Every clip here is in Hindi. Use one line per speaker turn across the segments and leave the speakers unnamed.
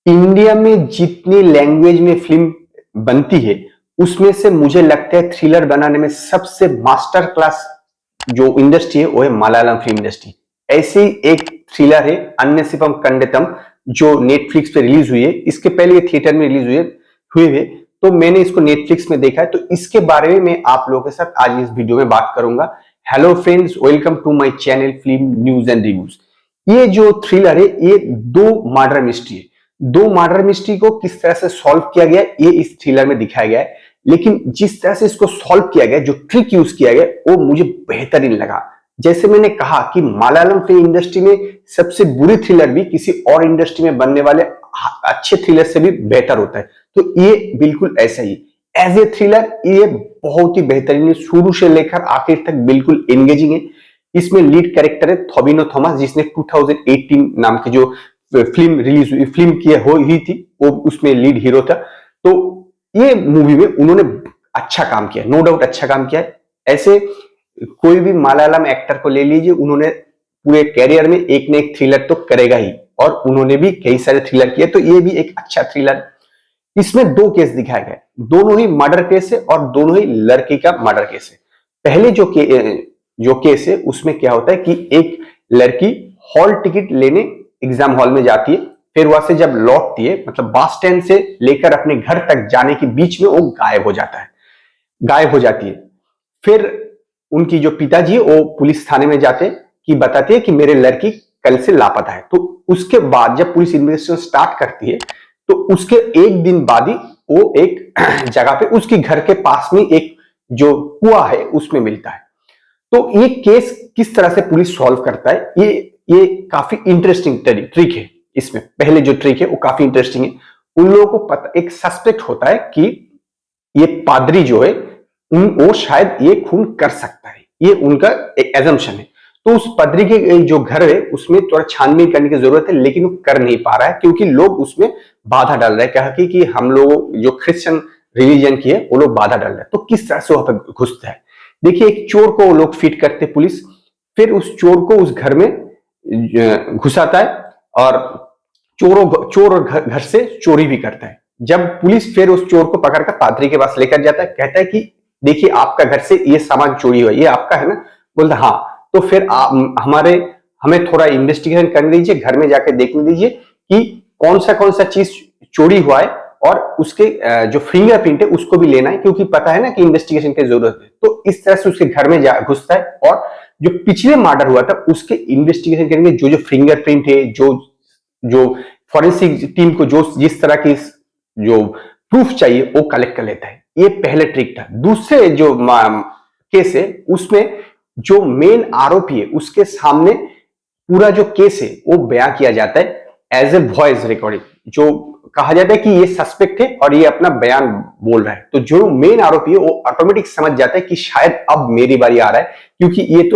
इंडिया में जितनी लैंग्वेज में फिल्म बनती है उसमें से मुझे लगता है थ्रिलर बनाने में सबसे मास्टर क्लास जो इंडस्ट्री है वो है मलयालम फिल्म इंडस्ट्री। ऐसी एक थ्रिलर है अन्यसिपम कंडितम जो नेटफ्लिक्स पे रिलीज हुई है। इसके पहले ये थिएटर में रिलीज हुए तो मैंने इसको नेटफ्लिक्स में देखा है, तो इसके बारे में मैं आप लोगों के साथ आज इस वीडियो में बात करूंगा। Hello friends, welcome to my channel film news and reviews. ये जो थ्रिलर है ये दो मर्डर मिस्ट्री है। दो मर्डर मिस्ट्री को किस तरह से सॉल्व किया गया ये इस थ्रिलर में दिखाया गया है, लेकिन जिस तरह से इसको सॉल्व किया गया, जो ट्रिक यूज किया गया वो मुझे बेहतरीन लगा। जैसे मैंने कहा कि मलयालम फिल्म इंडस्ट्री में सबसे बुरी थ्रिलर भी किसी और इंडस्ट्री में बनने वाले अच्छे थ्रिलर से भी बेहतर होता है, तो ये बिल्कुल ऐसा ही एज ए थ्रिलर ये बहुत ही बेहतरीन है। शुरू से लेकर आखिर तक बिल्कुल एंगेजिंग है। इसमें लीड कैरेक्टर है थोबिनो थॉमस, जिसने 2018 नाम की जो फिल्म रिलीज हुई फिल्म की हुई थी वो उसमें लीड हीरो था। तो ये मूवी में उन्होंने अच्छा काम किया, नो डाउट अच्छा काम किया है। ऐसे कोई भी मलयालम एक्टर को ले लीजिए, उन्होंने पूरे कैरियर में एक न एक थ्रिलर तो करेगा ही, और उन्होंने भी कई सारे थ्रिलर किए, तो ये भी एक अच्छा थ्रिलर। इसमें दो केस दिखाए गए, दोनों ही मर्डर केस है और दोनों ही लड़की का मर्डर केस है। पहले जो केस है उसमें क्या होता है कि एक लड़की हॉल टिकट लेने एग्जाम हॉल में जाती है, फिर वहां से जब लौटती है, मतलब बस स्टैंड से लेकर अपने घर तक जाने के बीच में वो गायब हो जाता है, गायब हो जाती है। फिर उनकी जो पिताजी है वो पुलिस थाने में जाते कि बताते हैं कि मेरे लड़की कल से लापता है। तो उसके बाद जब पुलिस इन्वेस्टिगेशन स्टार्ट करती है तो उसके एक दिन बाद ही वो एक जगह पे उसके घर के पास में एक जो कुआं है उसमें मिलता है। तो ये केस किस तरह से पुलिस सॉल्व करता है, ये काफी इंटरेस्टिंग ट्रिक है। इसमें पहले जो ट्रिक है वो काफी इंटरेस्टिंग है। उन लोगों को पता, एक सस्पेक्ट होता है कि ये पादरी जो है वो शायद ये खून कर सकता है, ये उनका एक एजम्पशन है। तो उस पादरी के जो घर है उसमें थोड़ा छानबीन करने की जरूरत है, लेकिन वो कर नहीं पा रहा है क्योंकि लोग उसमें बाधा डाल रहे हैं, कहा कि हम लोग जो क्रिश्चियन रिलीजन की है वो लोग बाधा डाल रहे हैं। तो किस तरह से वहां पर घुसता है, देखिए एक चोर को वो लोग फिट करते पुलिस, फिर उस चोर को उस घर में घुसाता है और चोर और घर से चोरी भी करता है। जब पुलिस फिर उस चोर को पकड़कर पादरी के पास लेकर जाता है, कहता है कि देखिए आपका घर से ये सामान चोरी हुआ, ये आपका है ना? बोलता हाँ। तो फिर हमें थोड़ा इन्वेस्टिगेशन करने दीजिए, घर में जाकर देखने दीजिए कि कौन सा चीज चोरी हुआ है, और उसके जो फिंगरप्रिंट है उसको भी लेना है, क्योंकि पता है ना कि इन्वेस्टिगेशन की जरूरत है। तो इस तरह से उसके घर में घुसता है और जो पिछले मर्डर हुआ था उसके इन्वेस्टिगेशन करेंगे, जो जो फिंगरप्रिंट है, जो जो फॉरेंसिक टीम को जो जिस तरह की जो प्रूफ चाहिए वो कलेक्ट कर लेता है। ये पहले ट्रिक था। दूसरे जो केस है उसमें जो मेन आरोपी है उसके सामने पूरा जो केस है वो बयां किया जाता है एज ए वॉइस रिकॉर्डिंग, जो कहा जाता है कि ये सस्पेक्ट है और ये अपना बयान बोल रहा है। तो जो मेन आरोपी है वो ऑटोमेटिक समझ जाता है कि शायद अब मेरी बारी आ रहा है, क्योंकि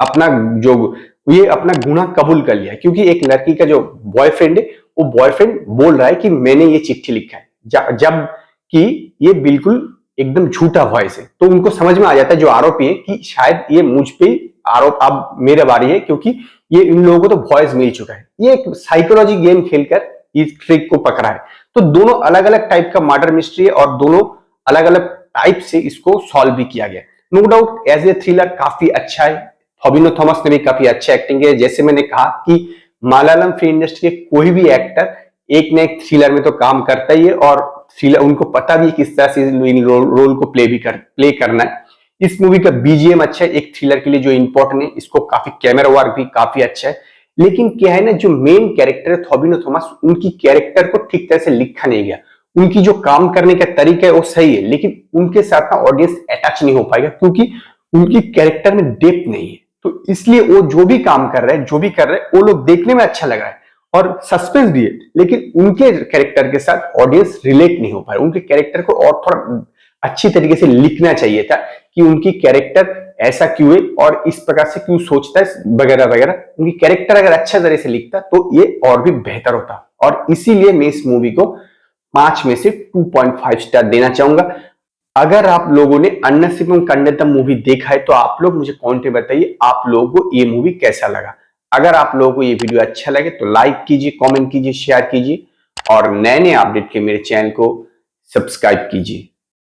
अपना जो ये अपना गुनाह कबूल कर लिया है। क्योंकि एक लड़की का जो बॉयफ्रेंड है वो बॉयफ्रेंड बोल रहा है कि मैंने ये चिट्ठी लिखा है, जब कि ये बिल्कुल एकदम झूठा वॉइस है। तो उनको समझ में आ जाता है जो आरोपी है कि शायद ये मुझ पे आरोप, अब मेरे बारी है, क्योंकि ये इन लोगों को तो वॉइस मिल चुका है। ये एक साइकोलॉजी गेम खेलकर इस ट्रिक को पकड़ा है। तो दोनों अलग अलग टाइप का मर्डर मिस्ट्री है और दोनों अलग अलग टाइप से इसको सॉल्व भी किया गया। No doubt as a thriller काफी अच्छा है। थॉबिनो थॉमस ने भी काफी अच्छी एक्टिंग है। जैसे मैंने कहा कि मलयालम फिल्म इंडस्ट्री के कोई भी एक्टर एक न एक थ्रिलर में तो काम करता ही है, और थ्रिलर उनको पता भी किस तरह से इन रोल को प्ले करना है। इस मूवी का बीजीएम अच्छा है, एक थ्रिलर के लिए जो इंपॉर्टेंट है। इसको काफी कैमरा वर्क भी काफी अच्छा है, लेकिन क्या है ना, जो मेन कैरेक्टर है थॉबिनो थॉमस, उनकी कैरेक्टर को ठीक तरह से लिखा नहीं गया। उनकी जो काम करने का तरीका है वो सही है, लेकिन उनके साथ ना ऑडियंस अटैच नहीं हो पाएगा, क्योंकि उनकी कैरेक्टर में डेप्थ नहीं है। तो इसलिए वो जो भी काम कर रहे हैं, जो भी कर रहे हैं, वो लोग देखने में अच्छा लग रहा है और सस्पेंस भी है, लेकिन उनके कैरेक्टर के साथ ऑडियंस रिलेट नहीं हो पा रहा। उनके कैरेक्टर को और थोड़ा अच्छी तरीके से लिखना चाहिए था कि उनकी कैरेक्टर ऐसा क्यों है और इस प्रकार से क्यों सोचता है वगैरह वगैरह। उनकी कैरेक्टर अगर अच्छा तरह से लिखता तो ये और भी बेहतर होता, और इसीलिए मैं इस मूवी को 5 में से 2.5 स्टार देना चाहूंगा। अगर आप लोगों ने अन्नसिपम कन्नतम मूवी देखा है तो आप लोग मुझे कमेंट में बताइए आप लोगों को ये मूवी कैसा लगा। अगर आप लोगों को ये वीडियो अच्छा लगे तो लाइक कीजिए, कमेंट कीजिए, शेयर कीजिए, और नए नए अपडेट के मेरे चैनल को सब्सक्राइब कीजिए।